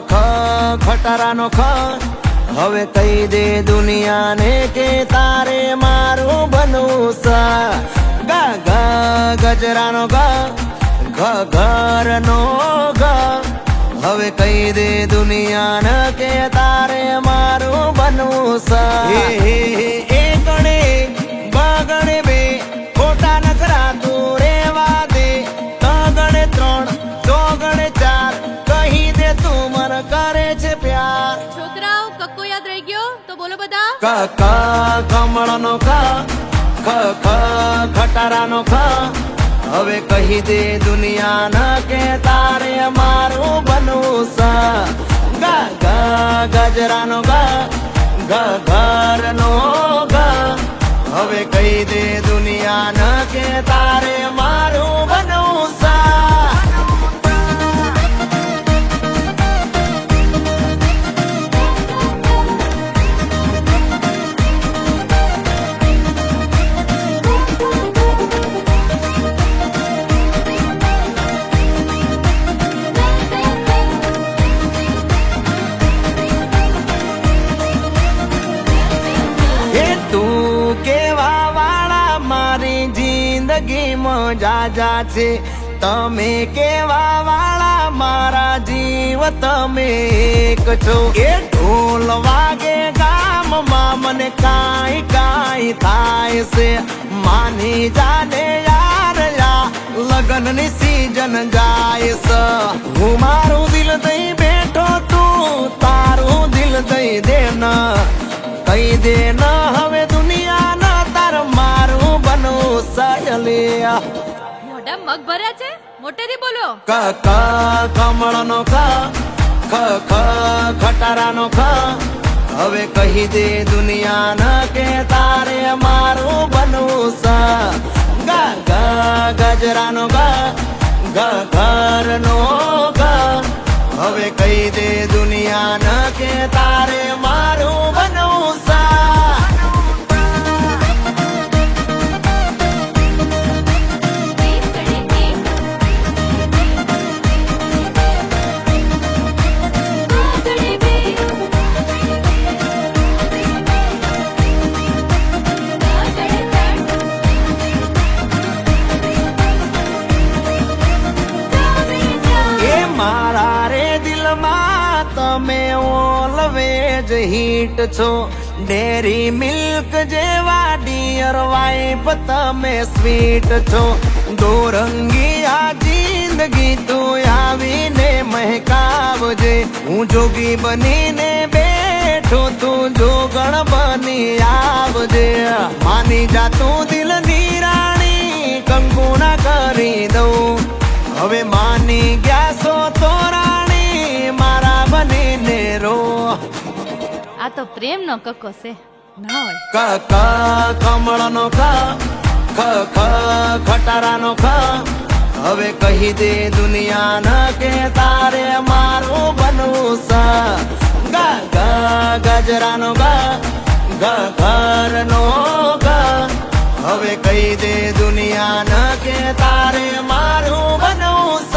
ખ ખટારાનો ખ હવે કહી દે દુનિયાને કે તારે મારું બનવું સા ગા ગા ગજરાનો ગા ઘ ઘરનો ગા હવે કહી દે દુનિયાને કે તારે મારું બનવું સા હે હે હે એ ગણે બગણે બે ખોટા નખરા તું રેવા દે ગણે ત્રણ ચોગણે ચાર કહી દે તું મને કરે છે પ્યાર છોકરાઓ કક્કો યાદ રહી ગયો તો બોલો બધા ક ક કમળનો ક ખ ખ ખટારાનો ખ હવે કહી દે દુનિયાને કે તારે મારું બનવું સા ગા ગા ગજરાનો ગા ઘ ઘરનો ગા હવે કહી દે દુનિયાને કે તારે મારું બનવું સા તું કેવા વાળા મારી જિંદગીમાં જાજા છે તમે કેવા વાળા મારા જીવ તમે એક છો એ ઢોલ વાગે ગામમાં મને કાંઈ કાંઈ થાય છે માની જાને યાર યા લગનની સીઝન જાય છે હું મારું દિલ દઈ બેઠો તું તારું દિલ દઈ દે ના કહી દે ન હવે દુનિયા ના તાર મારું બનવું સાયલિયા મોઢા મગ ભર્યા છે મોટેથી બોલો ક ક કમળનો ખ ખ ખ ખટારાનો ખ હવે કહી દે દુનિયાને કે તારે મારું બનવું સા ગા ગા ગજરાનો ગા ઘ ઘરનો ગા હવે કહી દે દુનિયાને કે તારે મારું બનવું સા મારા રે દિલમાં તમે ઓલવેજ હિટ છો ડેરી મિલ્ક જેવા ડિયર વાઇફ તમે સ્વીટ છો દોરંગી આ જિંદગી તું આવીને મહેકાવજે હું જોગી બનીને બેઠો તું જોગણ બની આવજે માની જા તું દિલની રાણી કંકુના કરી દઉં હવે માની ગયા છો તો રાણી મારા બનીને રો આ તો પ્રેમ નો કક્કો છે ના હોય ક ક કમળનો ખ ખ ખટારાનો ખ હવે કહી દે દુનિયાને કે તારે મારું બનવું સા ગા ગા ગજરાનો ગા ઘ ઘરનો ગા હવે કહી દે દુનિયાને કે તારે મારું બનવું સા